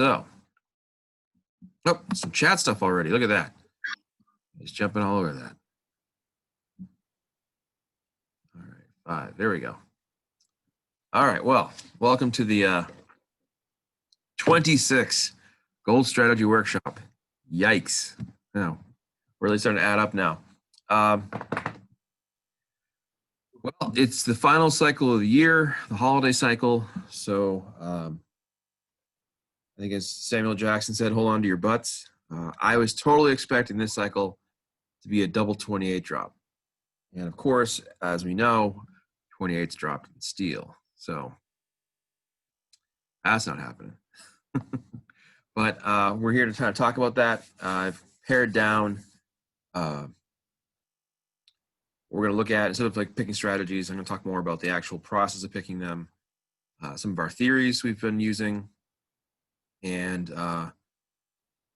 So, oh, some chat stuff already. Look at that. He's jumping all over that. All right, 5. There we go. All right, well, welcome to the 26 Gold Strategy Workshop. Yikes. No, really starting to add up now. Well, it's the final cycle of the year, the holiday cycle. So I think as Samuel Jackson said, hold on to your butts. I was totally expecting this cycle to be a double 28 drop. And of course, as we know, 28's dropped in steel. So that's not happening. But we're here to kind of talk about that. I've pared down. We're going to look at, instead of like picking strategies, I'm going to talk more about the actual process of picking them, some of our theories we've been using. And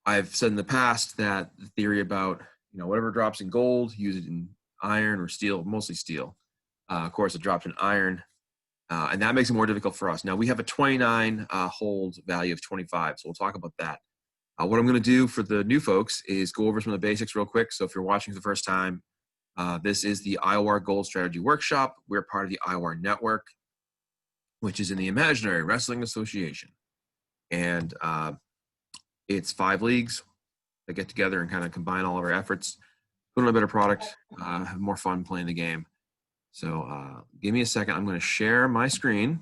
I've said in the past that the theory about, whatever drops in gold, use it in iron or steel, mostly steel. Of course, it dropped in iron, and that makes it more difficult for us. Now, we have a 29 hold value of 25, so we'll talk about that. What I'm going to do for the new folks is go over some of the basics real quick. So if you're watching for the first time, this is the IWAR Gold Strategy Workshop. We're part of the IWAR network, which is in the Imaginary Wrestling Association. And it's 5 leagues that get together and kind of combine all of our efforts, put on a better product, have more fun playing the game. So give me a second. I'm going to share my screen.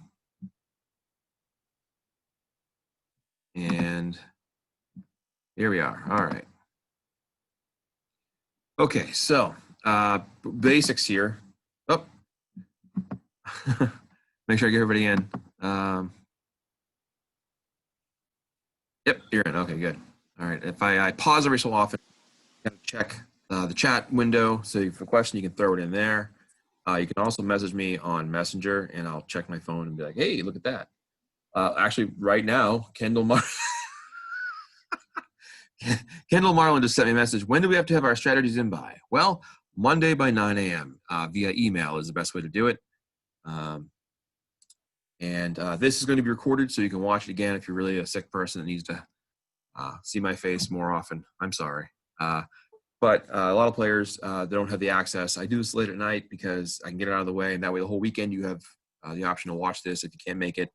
And here we are. All right. Okay, so basics here. Oh, make sure I get everybody in. Yep, you're in. Okay, good. All right. If I pause every so often, check the chat window. So if you have a question, you can throw it in there. You can also message me on Messenger, and I'll check my phone and be like, hey, look at that. Actually, right now, Kendall Marlin just sent me a message. When do we have to have our strategies in by? Well, Monday by 9 a.m. Via email is the best way to do it. This is going to be recorded, so you can watch it again if you're really a sick person that needs to see my face more often. I'm sorry. But a lot of players, they don't have the access. I do this late at night because I can get it out of the way, and that way the whole weekend you have the option to watch this if you can't make it.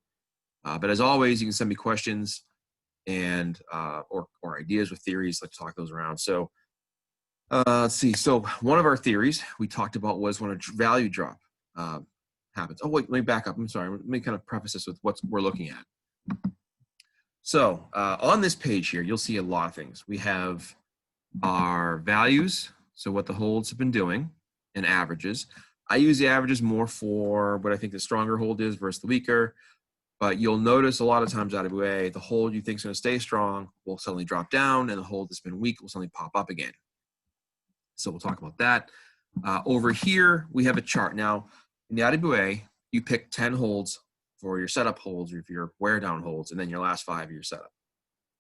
But as always, you can send me questions and or ideas with theories. Let's talk those around. So let's see. So one of our theories we talked about was when a value drop happens. Oh, wait, let me back up. I'm sorry. Let me kind of preface this with what we're looking at. So on this page here, you'll see a lot of things. We have our values, so what the holds have been doing, and averages. I use the averages more for what I think the stronger hold is versus the weaker, but you'll notice a lot of times out of the way, the hold you think is going to stay strong will suddenly drop down, and the hold that's been weak will suddenly pop up again. So we'll talk about that. Over here, we have a chart. Now, in the IWA, you pick 10 holds for your setup holds or for your wear down holds, and then your last 5 of your setup.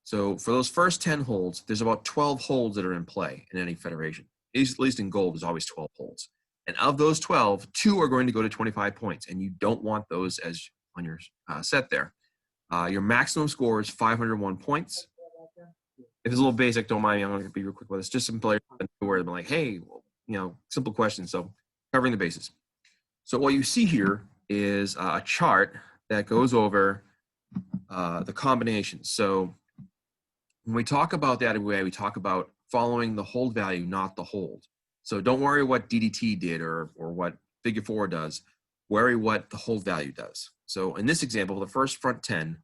So for those first 10 holds, there's about 12 holds that are in play in any federation. At least in gold, there's always 12 holds. And of those 12, 2 are going to go to 25 points, and you don't want those as on your set there. Your maximum score is 501 points. If it's a little basic, don't mind me. I'm going to be real quick with this. Just some players where they're like, hey, simple questions. So covering the bases. So what you see here is a chart that goes over the combinations. So when we talk about the IWA, we talk about following the hold value, not the hold. So don't worry what DDT did or what figure 4 does. Worry what the hold value does. So in this example, the first front 10,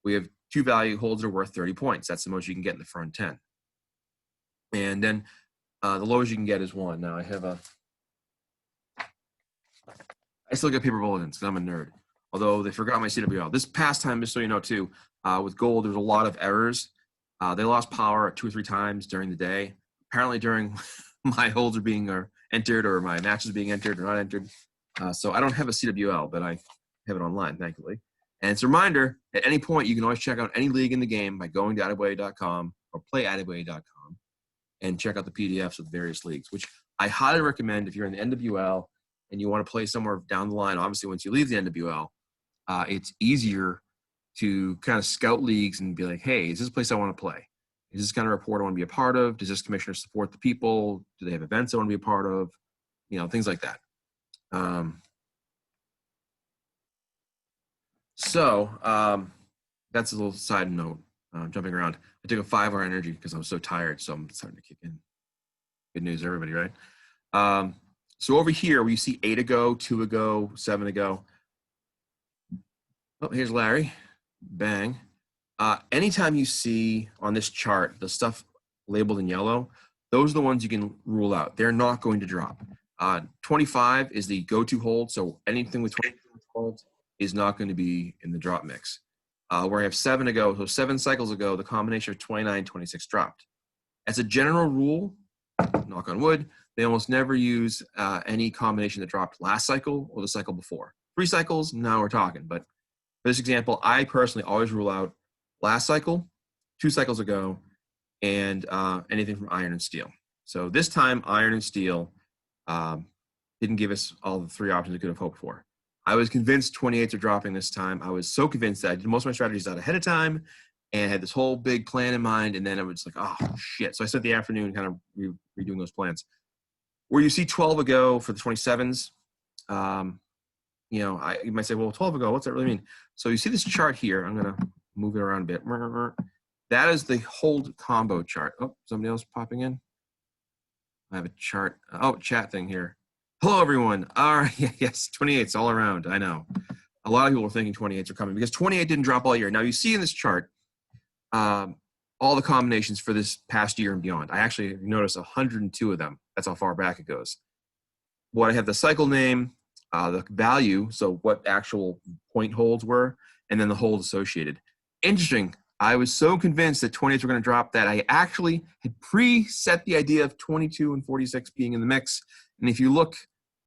we have 2 value holds that are worth 30 points. That's the most you can get in the front 10. And then the lowest you can get is 1. Now I still get paper bulletins because I'm a nerd. Although they forgot my CWL. This past time, just so you know too, with gold, there was a lot of errors. They lost power 2 or 3 times during the day. Apparently during my holds are being entered or my matches being entered or not entered. So I don't have a CWL, but I have it online, thankfully. And it's a reminder, at any point, you can always check out any league in the game by going to IWA.com or playiwa.com and check out the PDFs of the various leagues, which I highly recommend if you're in the NWL and you want to play somewhere down the line. Obviously, once you leave the NWL, it's easier to kind of scout leagues and be like, hey, is this a place I want to play? Is this kind of report I want to be a part of? Does this commissioner support the people? Do they have events I want to be a part of? You know, things like that. That's a little side note. Jumping around. I took a 5-hour energy because I was so tired, so I'm starting to kick in. Good news, everybody, right? So over here, where you see 8 ago, 2 ago, 7 ago. Oh, here's Larry. Bang. Anytime you see on this chart the stuff labeled in yellow, those are the ones you can rule out. They're not going to drop. 25 is the go-to hold, so anything with 25 holds is not going to be in the drop mix. Where I have 7 ago, so 7 cycles ago, the combination of 29 and 26 dropped. As a general rule, knock on wood, they almost never use any combination that dropped last cycle or the cycle before. 3 cycles, now we're talking. But for this example, I personally always rule out last cycle, 2 cycles ago, and anything from iron and steel. So this time, iron and steel didn't give us all the 3 options we could have hoped for. I was convinced 28s are dropping this time. I was so convinced that I did most of my strategies out ahead of time and had this whole big plan in mind, and then I was like, oh, shit. So I spent the afternoon kind of redoing those plans. Where you see 12 ago for the 27s, you know, you might say, well, 12 ago, what's that really mean? So you see this chart here. I'm going to move it around a bit. That is the hold combo chart. Oh, somebody else popping in. I have a chart. Oh, chat thing here. Hello, everyone. All right. Yes, 28s all around. I know. A lot of people are thinking 28s are coming because 28 didn't drop all year. Now, you see in this chart all the combinations for this past year and beyond. I actually noticed 102 of them. That's how far back it goes. What I have the cycle name, the value, so what actual point holds were, and then the hold associated. Interesting. I was so convinced that 28s were going to drop that I actually had preset the idea of 22 and 46 being in the mix. And if you look,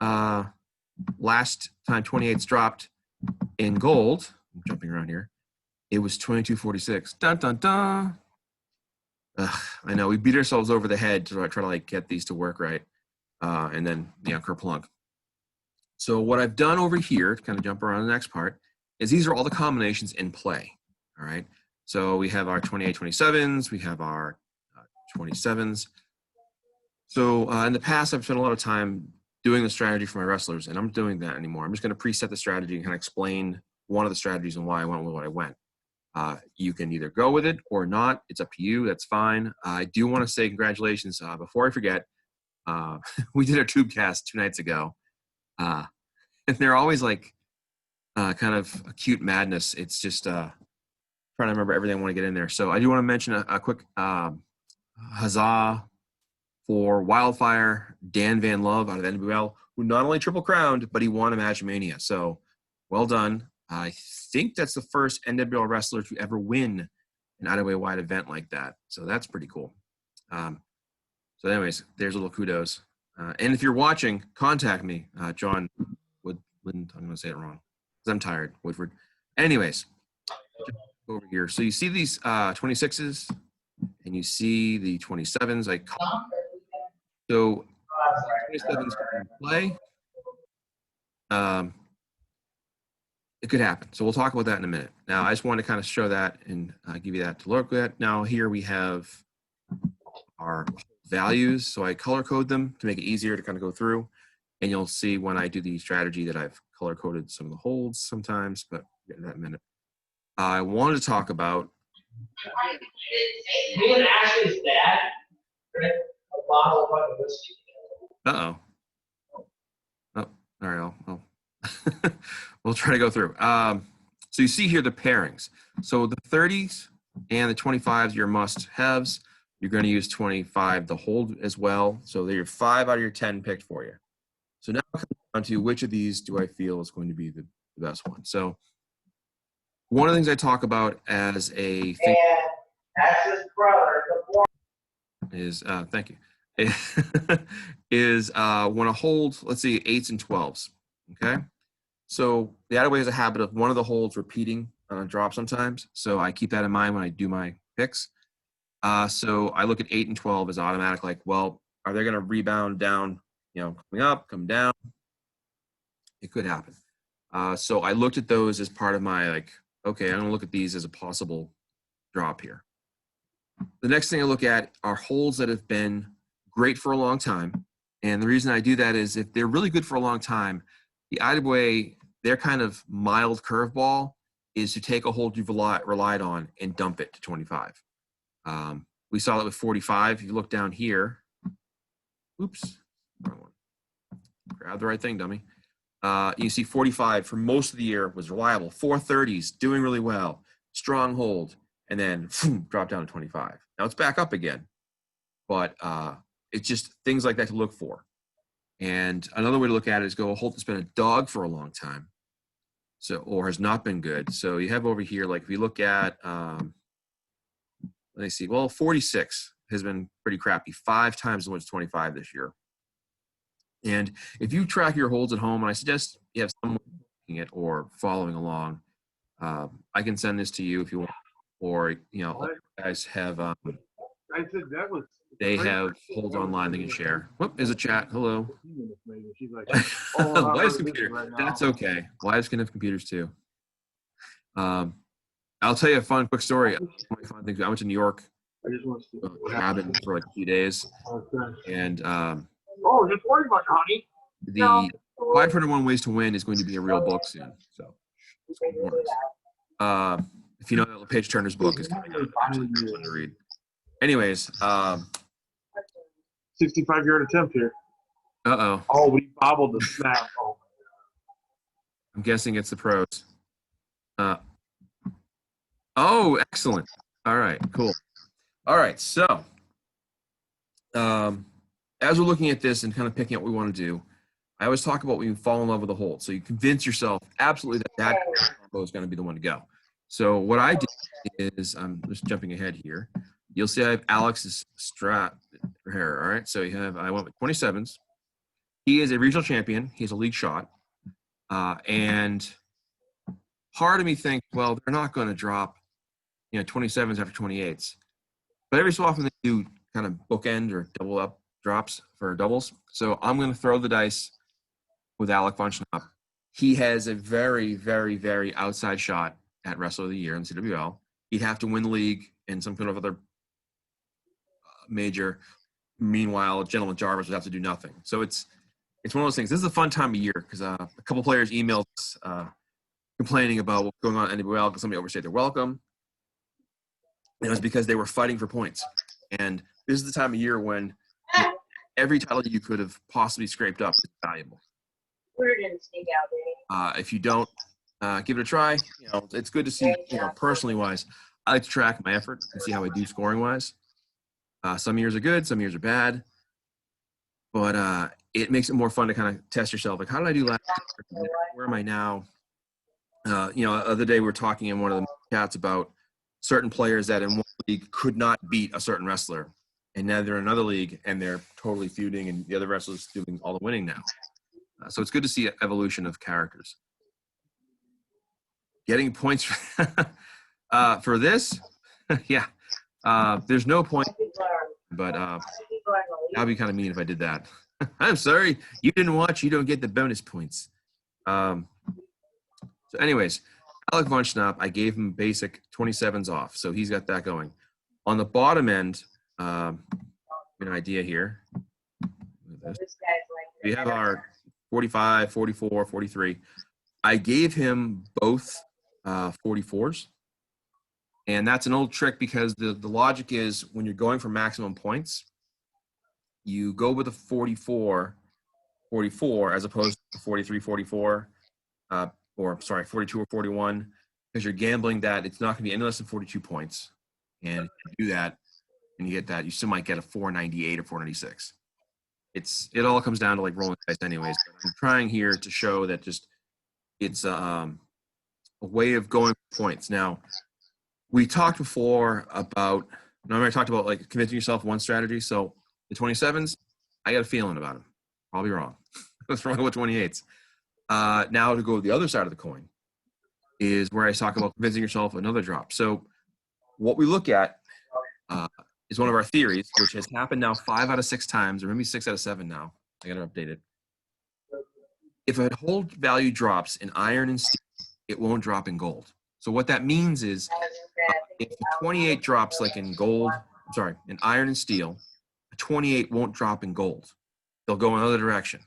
last time 28s dropped in gold, I'm jumping around here, it was 22.46. Dun, dun, dun. I know, we beat ourselves over the head to try to like get these to work right. And then, yeah, kerplunk. So what I've done over here, to kind of jump around the next part, is these are all the combinations in play, all right? So we have our 28, 27s, we have our 27s. So in the past, I've spent a lot of time doing the strategy for my wrestlers, and I'm not doing that anymore. I'm just going to preset the strategy and kind of explain one of the strategies and why I went with what I went. You can either go with it or not. It's up to you. That's fine. I do want to say congratulations. Before I forget, we did our tube cast 2 nights ago. And they're always like kind of acute madness. It's just trying to remember everything I want to get in there. So I do want to mention a quick huzzah for Wildfire, Dan Van Love out of NWL, who not only triple crowned, but he won a Match Mania. So well done. I think that's the first NWL wrestler to ever win an IWA-wide event like that. So that's pretty cool. So anyways, there's a little kudos. And if you're watching, contact me, John Woodland. I'm going to say it wrong because I'm tired, Woodford. Anyways, over here. So you see these 26s and you see the 27s. So 27s can play. It could happen. So we'll talk about that in a minute. Now, I just want to kind of show that and give you that to look at. Now, here we have our values. So I color code them to make it easier to kind of go through. And you'll see when I do the strategy that I've color coded some of the holds sometimes, but we'll get to that in a minute. I wanted to talk about. Me and Ashley's dad drank a bottle of fucking whiskey. Oh, all right. I'll we'll try to go through. So you see here the pairings. So the 30s and the 25s, your must-haves. You're going to use 25 the hold as well. So they're 5 out of your 10 picked for you. So now it comes down to which of these do I feel is going to be the best one. So one of the things I talk about as a thing that's his brother. is thank you. is when a hold, let's see, 8s and 12s. Okay. So the IWA has a habit of one of the holds repeating on a drop sometimes. So I keep that in mind when I do my picks. So I look at 8 and 12 as automatic, like, well, are they going to rebound down, you know, coming up, come down? It could happen. So I looked at those as part of my like okay, I'm going to look at these as a possible drop here. The next thing I look at are holds that have been great for a long time. And the reason I do that is if they're really good for a long time, the IWA, their kind of mild curveball is to take a hold you've relied on and dump it to 25. We saw that with 45. If you look down here, oops, wrong one. Grab the right thing, dummy. You see 45 for most of the year was reliable. 430s, doing really well, strong hold, and then drop down to 25. Now it's back up again, but it's just things like that to look for. And another way to look at it is go a hold that's been a dog for a long time, so or has not been good. So you have over here, like if you look at, let me see, well, 46 has been pretty crappy, 5 times as much as 25 this year. And if you track your holds at home, and I suggest you have someone looking it or following along, I can send this to you if you want, or you know, guys have. I said that was. They have holds online they can share. Whoop, is a chat. Hello. She's like, Wives computer. Right, that's okay. Wives can have computers too. I'll tell you a quick story. Fun things. I went to New York. I just want to cabin for like a few days, and oh, just worry about it, honey. the 501 Ways to Win is going to be a real book soon. So, if you know that LePage Turner's book is coming out, actually fun to read. Anyways, 65-yard attempt here. Uh-oh. Oh, we bobbled the snap. Oh. I'm guessing it's the pros. Oh, excellent. All right, cool. All right, so as we're looking at this and kind of picking out what we want to do, I always talk about when you fall in love with a hold. So you convince yourself absolutely that combo is going to be the one to go. So what I did is, I'm just jumping ahead here. You'll see I have Alex's strap here. All right, so you have, I went with 27s. He is a regional champion. He's a league shot. And part of me thinks, well, they're not going to drop, 27s after 28s. But every so often they do kind of bookend or double up drops for doubles. So I'm going to throw the dice with Alec von Schnapp. He has a very, very, very outside shot at Wrestler of the Year in CWL. He'd have to win the league and some kind of other major. Meanwhile, Gentleman Jarvis would have to do nothing. So it's one of those things. This is a fun time of year because a couple players emailed us complaining about what's going on at NWL because somebody overstayed their welcome. And it was because they were fighting for points. And this is the time of year when every title you could have possibly scraped up is valuable. We're going to sneak out, if you don't give it a try, it's good to see, personally wise, I like to track my effort and see how I do scoring wise. Some years are good, some years are bad, but it makes it more fun to kind of test yourself. Like, how did I do last year? Where am I now? The other day we were talking in one of the chats about certain players that in one league could not beat a certain wrestler, and now they're in another league and they're totally feuding, and the other wrestlers doing all the winning now. So it's good to see evolution of characters. Getting points for this, yeah. There's no point, but that'd be kind of mean if I did that. I'm sorry, you didn't watch, you don't get the bonus points. So anyways, Alec von Schnapp, I gave him basic 27s off, so he's got that going. On the bottom end, an idea here. We have our 45, 44, 43. I gave him both 44s. And that's an old trick because the logic is when you're going for maximum points, you go with a 44 as opposed to 43, 44, 42 or 41, because you're gambling that it's not going to be any less than 42 points. And if you do that and you get that, you still might get a 498 or 496. It all comes down to like rolling dice anyways. But I'm trying here to show that it's a way of going for points. Now, we talked before about, I talked about like convincing yourself one strategy. So the 27s, I got a feeling about them. Probably wrong. What's wrong with 28s? Now to go to the other side of the coin is where I talk about convincing yourself another drop. So what we look at is one of our theories, which has happened now 5 out of 6 times, or maybe 6 out of 7 now. I got to update it. If a hold value drops in iron and steel, it won't drop in gold. So what that means is if the 28 drops like in gold, in iron and steel, a 28 won't drop in gold. They'll go in another direction.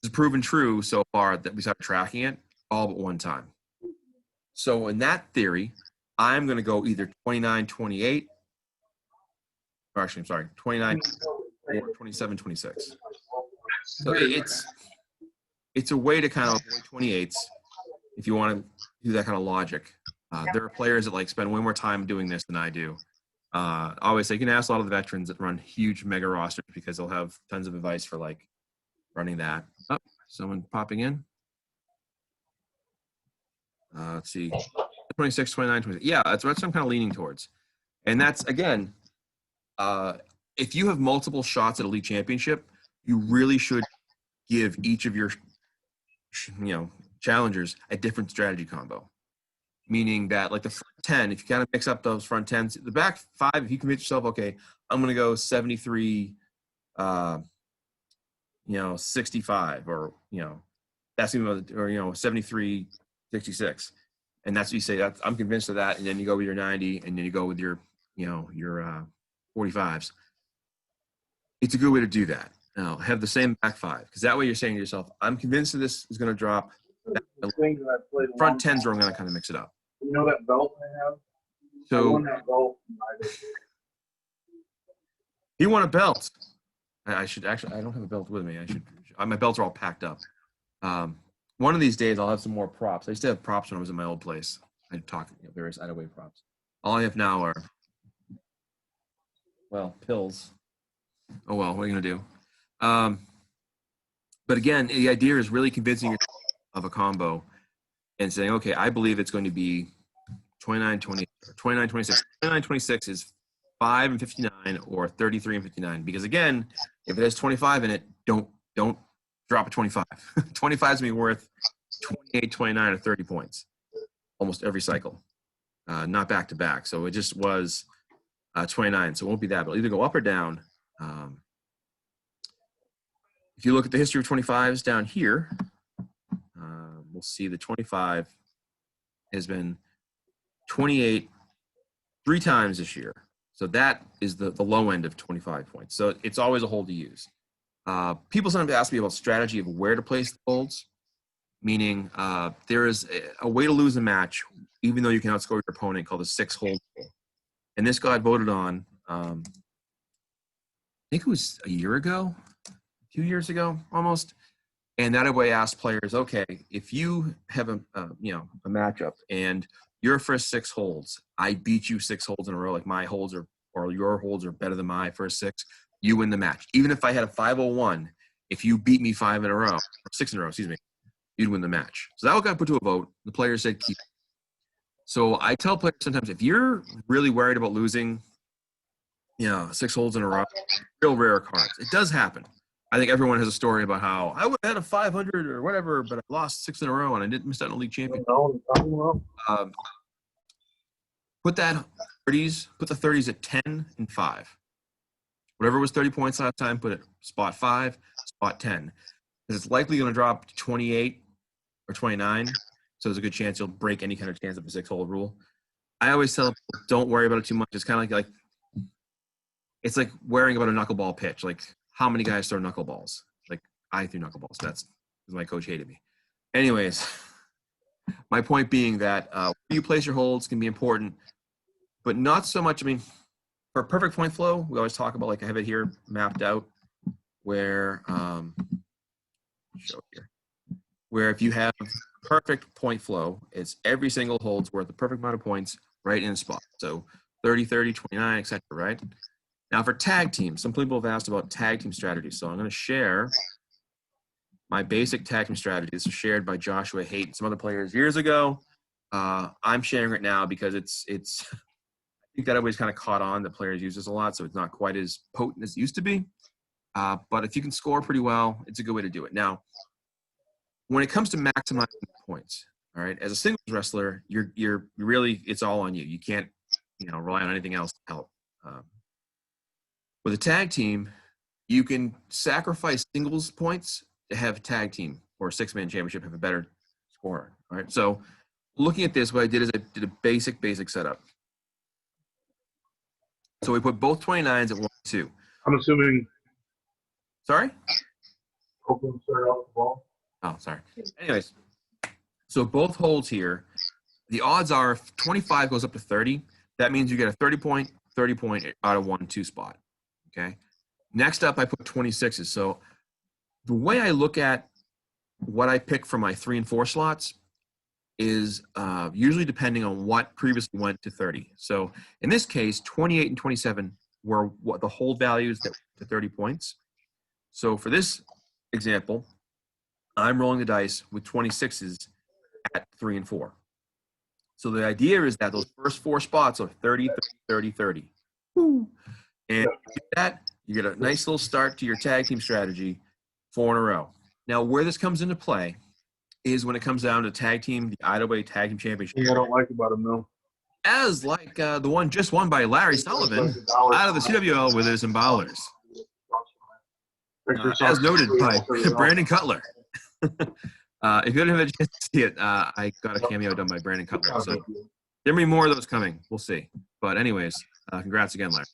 This is proven true so far that we started tracking it all but one time. So in that theory, I'm going to go either 29, 28, or actually, I'm sorry, 29 or 27, 26. So it's a way to kind of avoid 28s if you want to do that kind of logic. There are players that like spend way more time doing this than I do. Obviously, you can ask a lot of the veterans that run huge mega rosters because they'll have tons of advice for like running that. Oh, someone popping in. Let's see, 26, 29, 26. Yeah, that's what I'm kind of leaning towards. And that's, again, if you have multiple shots at a league championship, you really should give each of your challengers a different strategy combo. Meaning that like the front 10, if you kind of mix up those front 10s, the back 5, if you commit yourself, okay, I'm going to go 73, 65, or, that's even, or, 73, 66. And that's what you say, that's, I'm convinced of that. And then you go with your 90, and then you go with your, your 45s. It's a good way to do that. Now, have the same back 5, because that way you're saying to yourself, I'm convinced that this is going to drop. Front 10s are going to kind of mix it up. You know that belt I have? So I won that belt. he won a belt. I should actually, I don't have a belt with me. My belts are all packed up. One of these days I'll have some more props. I used to have props when I was in my old place. I'd talk various IWAR props. All I have now are, pills. Oh, well, what are you going to do? But again, the idea is really convincing yourself of a combo and saying, okay, I believe it's going to be 29, 20, 29, 26. 29, 26 is 5 and 59 or 33 and 59. Because again, if it has 25 in it, don't drop a 25. 25 is going to be worth 28, 29, or 30 points almost every cycle. Not back to back. So it just was 29. So it won't be that. But it'll either go up or down. If you look at the history of 25s down here, we'll see the 25 has been 28 3 times this year. So that is the low end of 25 points. So it's always a hold to use. People sometimes ask me about strategy of where to place the holds, meaning there is a way to lose a match, even though you can outscore your opponent, called the 6-hold rule. And this got voted on, I think it was a year ago, 2 years ago, almost. And that way asked players, okay, if you have a matchup and your first 6 holds, I beat you 6 holds in a row, like my holds or your holds are better than my first 6, you win the match. Even if I had a 501, if you beat me 5 in a row, or 6 in a row, you'd win the match. So that got put to a vote. The players said keep it. So I tell players sometimes, if you're really worried about losing, 6 holds in a row, real rare cards. It does happen. I think everyone has a story about how I would have had a 500 or whatever, but I lost 6 in a row and I didn't miss out on a league championship. Put the 30s at 10 and 5. Whatever was 30 points last time, put it spot 5, spot 10. Because it's likely going to drop to 28 or 29. So there's a good chance you'll break any kind of chance of a 6-hold rule. I always tell people, don't worry about it too much. It's kind of like it's like worrying about a knuckleball pitch. Like, how many guys throw knuckleballs? Like, I threw knuckleballs. That's because my coach hated me. Anyways, my point being that where you place your holds can be important, but not so much. I mean, for perfect point flow, we always talk about, like I have it here mapped out, where where if you have perfect point flow, it's every single hold's worth the perfect amount of points right in a spot. So 30, 30, 29, etc. Right? Now for tag teams, some people have asked about tag team strategies. So I'm going to share my basic tag team strategy. This was shared by Joshua Haight and some other players years ago. I'm sharing it now because it's I think that always kind of caught on that players use this a lot, so it's not quite as potent as it used to be. But if you can score pretty well, it's a good way to do it. Now, when it comes to maximizing points, all right, as a singles wrestler, you're really, it's all on you. You can't, rely on anything else to help. With a tag team, you can sacrifice singles points to have a tag team or a 6-man championship have a better scorer. All right, so looking at this, what I did is I did a basic setup. So we put both 29s at 1, 2. I'm assuming Sorry? Oakland started off the ball. Oh, sorry. Anyways, so both holds here, the odds are if 25 goes up to 30, that means you get a 30 point out of 1, 2 spot. Okay. Next up, I put 26s. So the way I look at what I pick for my 3 and 4 slots is usually depending on what previously went to 30. So in this case, 28 and 27 were what the hold values that went to 30 points. So for this example, I'm rolling the dice with 26s at 3 and 4. So the idea is that those first 4 spots are 30, 30, 30, 30. Woo. And with that, you get a nice little start to your tag team strategy, 4 in a row. Now, where this comes into play is when it comes down to tag team, the IWAR Tag Team Championship. Thing I don't like about him, though. As like the one just won by Larry Sullivan out of the CWL Withers and Bowlers. As noted by Brandon Cutler. If you don't have a chance to see it, I got a cameo done by Brandon Cutler. So there may be more of those coming. We'll see. But anyways, congrats again, Larry.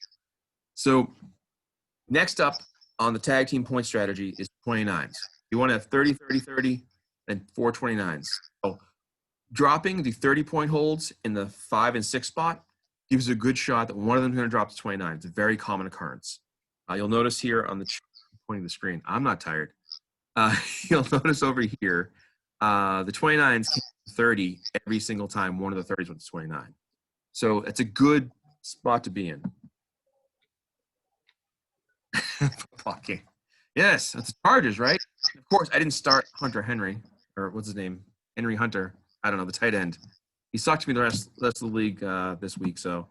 So next up on the tag team point strategy is 29s. You want to have 30, 30, 30, and 4 29s. So dropping the 30-point holds in the 5 and 6 spot gives you a good shot that one of them is going to drop to 29. It's a very common occurrence. You'll notice here on the pointing the screen. I'm not tired. You'll notice over here, the 29s came to 30 every single time one of the 30s went to 29. So it's a good spot to be in. Football game. Yes, that's the Chargers, right? Of course, I didn't start Hunter Henry, or what's his name? Henry Hunter. I don't know, the tight end. He sucked me the rest of the league this week. So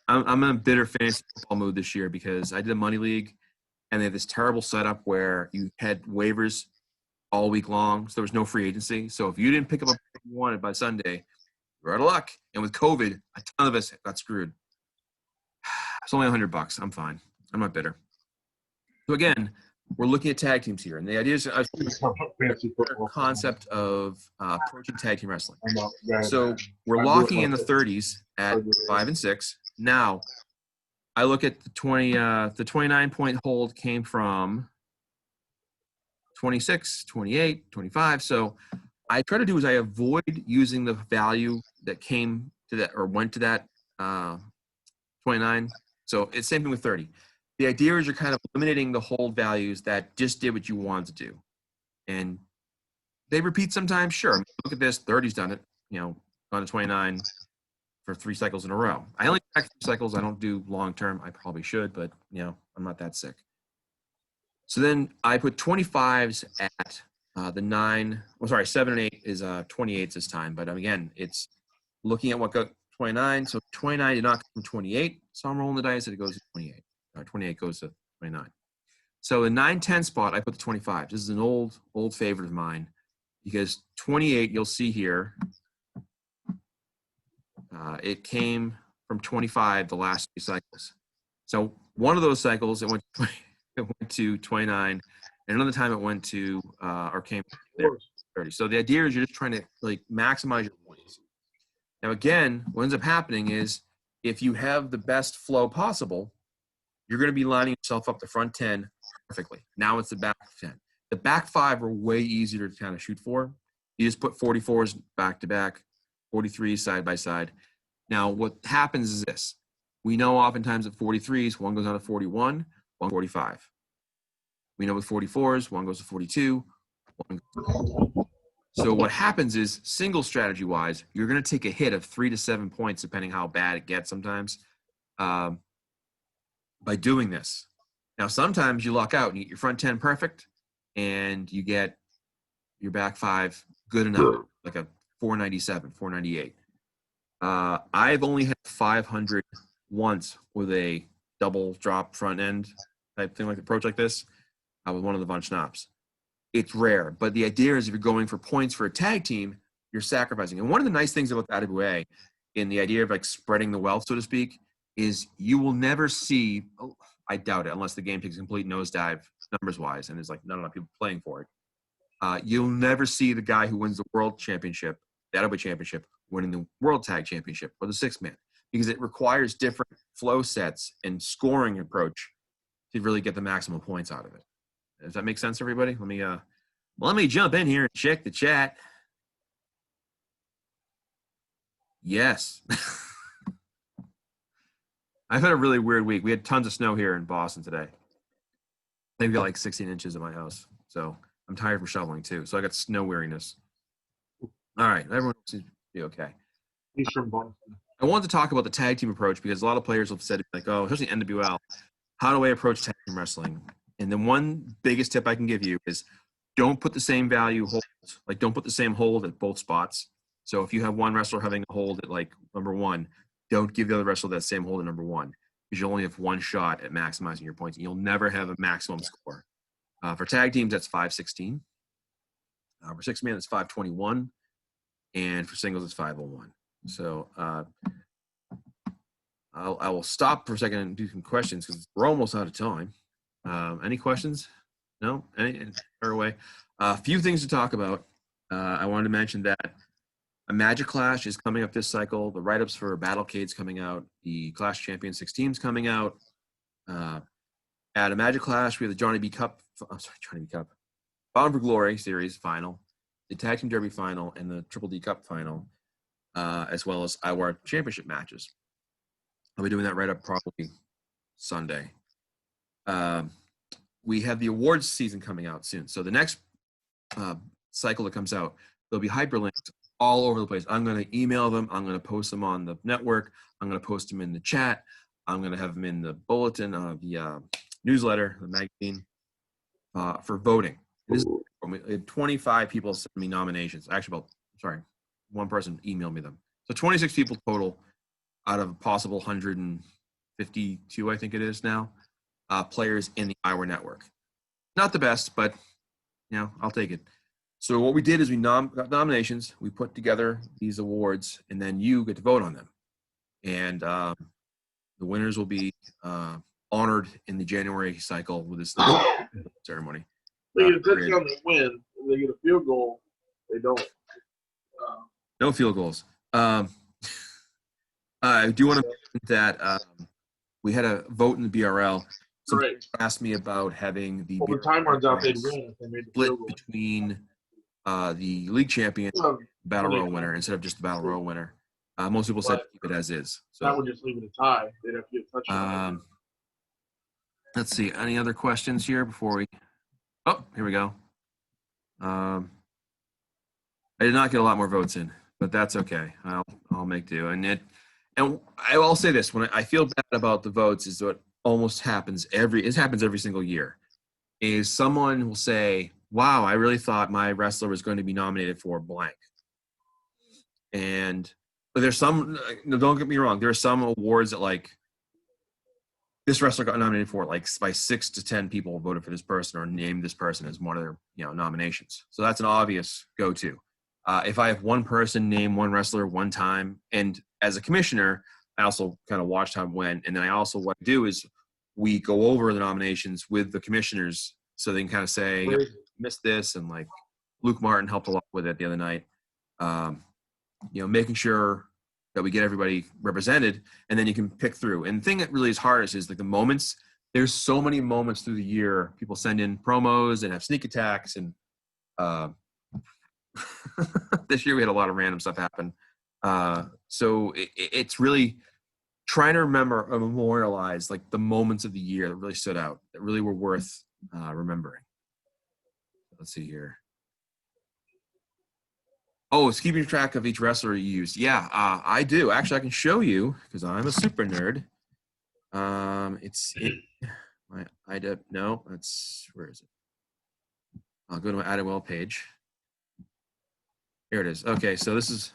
I'm in a bitter fantasy football mood this year because I did a money league, and they had this terrible setup where you had waivers all week long, so there was no free agency. So if you didn't pick up what you wanted by Sunday, you're out of luck. And with COVID, a ton of us got screwed. It's only $100. I'm fine. I'm not bitter. So again, we're looking at tag teams here, and the idea is a concept of approaching tag team wrestling. So we're locking in the 30s at 5 and 6. Now, I look at the 29-point hold came from 26, 28, 25. So I try to do is I avoid using the value that came to that or went to that 29. So it's same thing with 30. The idea is you're kind of eliminating the hold values that just did what you wanted to do. And they repeat sometimes, sure. Look at this, 30's done it, on a 29 for 3 cycles in a row. I only track 3 cycles. I don't do long term. I probably should, but I'm not that sick. So then I put 25s at the 7 and 8 is 28s this time. But again, it's looking at what got 29. So 29 did not come from 28. So I'm rolling the dice that it goes to 28. 28 goes to 29. So the 9-10 spot, I put the 25. This is an old favorite of mine because 28, you'll see here, it came from 25 the last 2 cycles. So one of those cycles, it went to 29, and another time it went to or came to 30. So the idea is you're just trying to maximize your points. Now again, what ends up happening is if you have the best flow possible, you're going to be lining yourself up the front 10 perfectly. Now it's the back 10. The back 5 are way easier to kind of shoot for. You just put 44s back to back, 43s side by side. Now what happens is this. We know oftentimes at 43s, one goes down to 41, one 45. We know with 44s, one goes to 42, one goes to So what happens is single strategy-wise, you're going to take a hit of 3 to 7 points depending how bad it gets sometimes. By doing this. Now, sometimes you luck out and you get your front 10 perfect and you get your back 5 good enough, like a 497, 498. I've only had 500 once with a double drop front end type thing, like approach like this with one of the Von Schnapps. It's rare, but the idea is if you're going for points for a tag team, you're sacrificing. And one of the nice things about the IWA in the idea of spreading the wealth, so to speak, is you will never see, I doubt it, unless the game takes a complete nosedive numbers-wise and there's not enough people playing for it. You'll never see the guy who wins the world championship the IWAR championship, winning the World Tag Championship, or the six-man, because it requires different flow sets and scoring approach to really get the maximum points out of it. Does that make sense, everybody? Let me jump in here and check the chat. Yes. I've had a really weird week. We had tons of snow here in Boston today. I think we got like 16 inches at my house. So I'm tired from shoveling too. So I got snow weariness. All right. Everyone seems to be okay. He's from Boston. I wanted to talk about the tag team approach because a lot of players have said, like, oh, especially NWL, how do I approach tag team wrestling? And the one biggest tip I can give you is don't put the same value hold. Like, don't put the same hold at both spots. So if you have one wrestler having a hold at, like, number one, don't give the other wrestler that same hold at number one because you only have one shot at maximizing your points. And you'll never have a maximum score. For tag teams, that's 516. For six-man, it's 521. And for singles, it's 501. So I will stop for a second and do some questions because we're almost out of time. Any questions? No? Any? Fire away. A few things to talk about. I wanted to mention that a Magic Clash is coming up this cycle. The write-ups for Battlecade's coming out. The Clash Champion 6 teams coming out. At a Magic Clash, we have the Johnny B. Cup. Bound for Glory Series final, the Tag Team Derby final, and the Triple D Cup final, as well as IWAR Championship matches. I'll be doing that right up probably Sunday. We have the awards season coming out soon. So the next cycle that comes out, there'll be hyperlinks all over the place. I'm going to email them. I'm going to post them on the network. I'm going to post them in the chat. I'm going to have them in the bulletin, the newsletter, the magazine, for voting. This is 25 people sent me nominations. Actually, one person emailed me them. So 26 people total out of a possible 152, I think it is now, players in the IWAR network. Not the best, but, I'll take it. So what we did is we got nominations. We put together these awards, and then you get to vote on them. And the winners will be honored in the January cycle with this ceremony. If that's on the win, if they get a field goal, they don't. No field goals. I do want to mention that we had a vote in the BRL. Some people asked me about having the When time runs out, they'd win if they made the split field goal. between the league champion and Battle Royal winner instead of just the Battle Royal winner. Most people said keep it as is. So that would just leave it a tie. They'd have to get a touchdown. let's see. Any other questions here before we? Oh, here we go. I did not get a lot more votes in, but that's okay. I'll make do. And I will say this: when I feel bad about the votes, is what almost happens it happens every single year. Is someone will say, "Wow, I really thought my wrestler was going to be nominated for blank," but there's some. Don't get me wrong. There are some awards that like this wrestler got nominated for like by 6 to 10 people voted for this person or named this person as one of their nominations. So that's an obvious go-to. If I have one person name one wrestler one time, and as a commissioner, I also kind of watch how it went, and then I also what I do is we go over the nominations with the commissioners so they can kind of say, missed this, and like Luke Martin helped a lot with it the other night. Making sure that we get everybody represented, and then you can pick through. And the thing that really is hardest is like the moments. There's so many moments through the year. People send in promos and have sneak attacks, and this year we had a lot of random stuff happen. So it's really trying to remember or memorialize like the moments of the year that really stood out, that really were worth remembering. Let's see here. Oh, it's keeping track of each wrestler you used. Yeah, I do. Actually, I can show you because I'm a super nerd. It's in my IW. No, where is it? I'll go to my IWL page. Here it is. Okay, so this is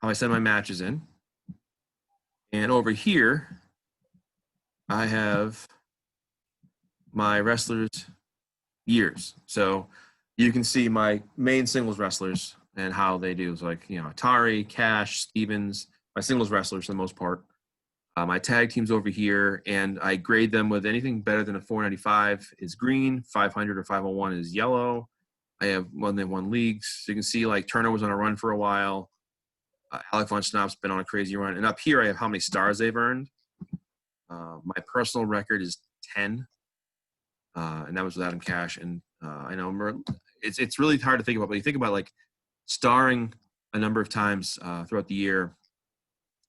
how I send my matches in. And over here, I have my wrestlers' years. So you can see my main singles wrestlers and how they do. So like, Atari, Cash, Stevens, my singles wrestlers for the most part. My tag teams over here, and I grade them with anything better than a 495 is green, 500 or 501 is yellow, I have they won leagues. So you can see like Turner was on a run for a while. Alec von Schnapp's been on a crazy run. And up here I have how many stars they've earned. My personal record is 10. And that was without him cash. And I know it's really hard to think about, but you think about like starring a number of times throughout the year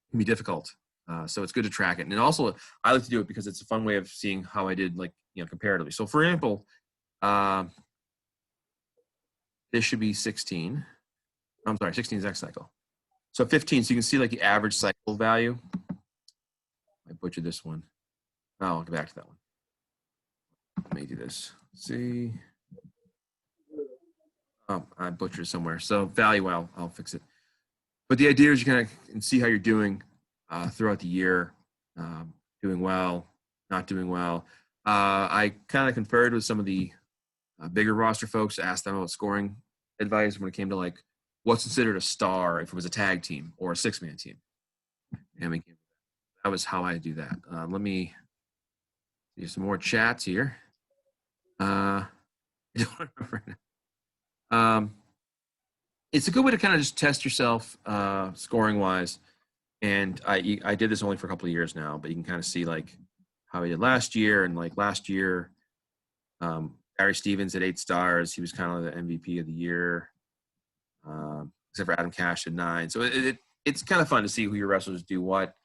can be difficult. So it's good to track it. And also I like to do it because it's a fun way of seeing how I did, like, comparatively. So for example, this should be 16. I'm sorry, 16 is X cycle. So 15, so you can see like the average cycle value. I butchered this one. Oh, I'll go back to that one. Let me do this. See. Oh, I butchered it somewhere. So value, I'll fix it. But the idea is you kind of see how you're doing throughout the year, doing well, not doing well. I kind of conferred with some of the bigger roster folks, asked them about scoring advice when it came to like what's considered a star if it was a tag team or a 6-man team. And that was how I do that. Let me do some more chats here. It's a good way to kind of just test yourself scoring wise. And I did this only for a couple of years now, but you can kind of see like how he did last year. And like last year, Barry Stevens at 8 stars. He was kind of the MVP of the year, except for Adam Cash at 9. So it's kind of fun to see who your wrestlers do what.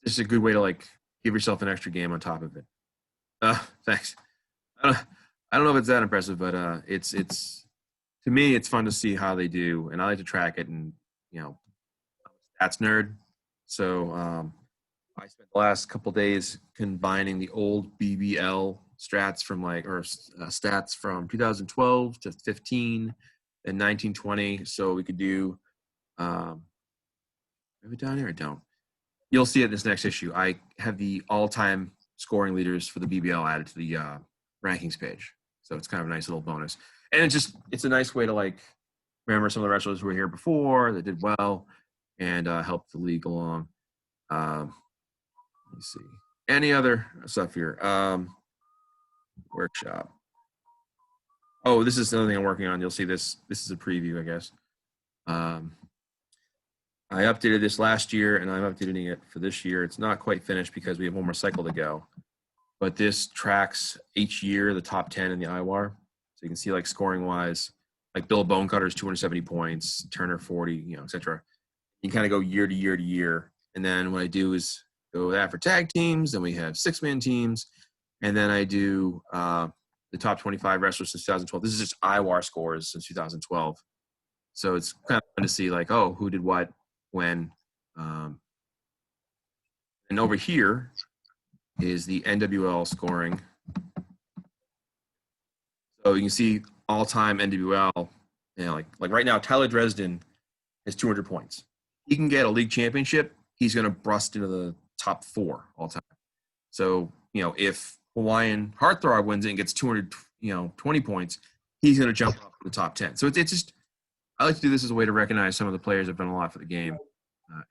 It's a good way to like give yourself an extra game on top of it. Thanks. I don't know if it's that impressive, but it's to me it's fun to see how they do, and I like to track it. And stats nerd, so I spent the last couple days combining the old BBL stats from stats from 2012 to 15 and 1920, so we could do. Have it down here? I don't. You'll see it in this next issue. I have the all-time scoring leaders for the BBL added to the rankings page. So it's kind of a nice little bonus. And it's a nice way to like remember some of the wrestlers who were here before that did well and help the league along. Let me see. Any other stuff here? Workshop. Oh, this is another thing I'm working on. You'll see this. This is a preview, I guess. I updated this last year, and I'm updating it for this year. It's not quite finished because we have one more cycle to go. But this tracks each year the top 10 in the IWAR. So you can see, like, scoring-wise, like Bill Bonecutter's 270 points, Turner 40, et cetera. You can kind of go year to year to year. And then what I do is go that for tag teams, and we have 6-man teams. And then I do the top 25 wrestlers since 2012. This is just IWAR scores since 2012. So it's kind of fun to see, like, oh, who did what, when. And over here is the NWL scoring. So you can see all-time NWL. Like right now, Tyler Dresden has 200 points. He can get a league championship. He's going to bust into the top 4 all-time. So, if Hawaiian Heartthrob wins it and gets 220 points, he's going to jump up to the top 10. So it's just, I like to do this as a way to recognize some of the players that have done a lot for the game,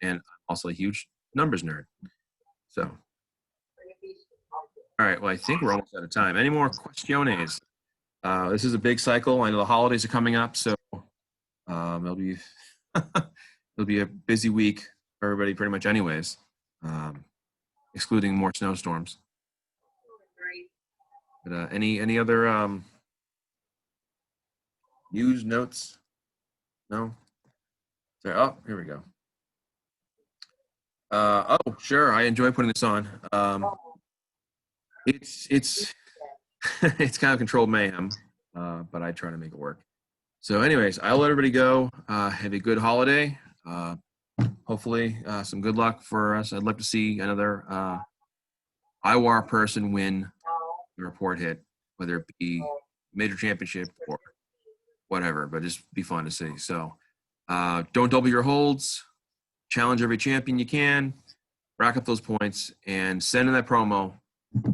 and also a huge numbers nerd. So, all right. Well, I think we're almost out of time. Any more questiones? This is a big cycle. I know the holidays are coming up, so it'll be it'll be a busy week for everybody, pretty much, anyways, excluding more snowstorms. But any other news notes? No. Sorry. Oh, here we go. Oh, sure. I enjoy putting this on. It's it's kind of controlled mayhem, but I try to make it work. So, anyways, I'll let everybody go. Have a good holiday. Hopefully, some good luck for us. I'd love to see another IWAR person win the report hit, whether it be major championship or whatever, but just be fun to see. So, don't double your holds. Challenge every champion you can. Rack up those points and send in that promo.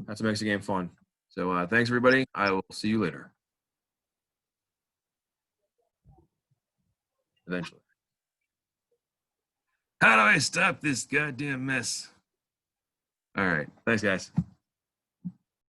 That's what makes the game fun. So thanks, everybody. I will see you later. Eventually. How do I stop this goddamn mess? All right. Thanks, guys.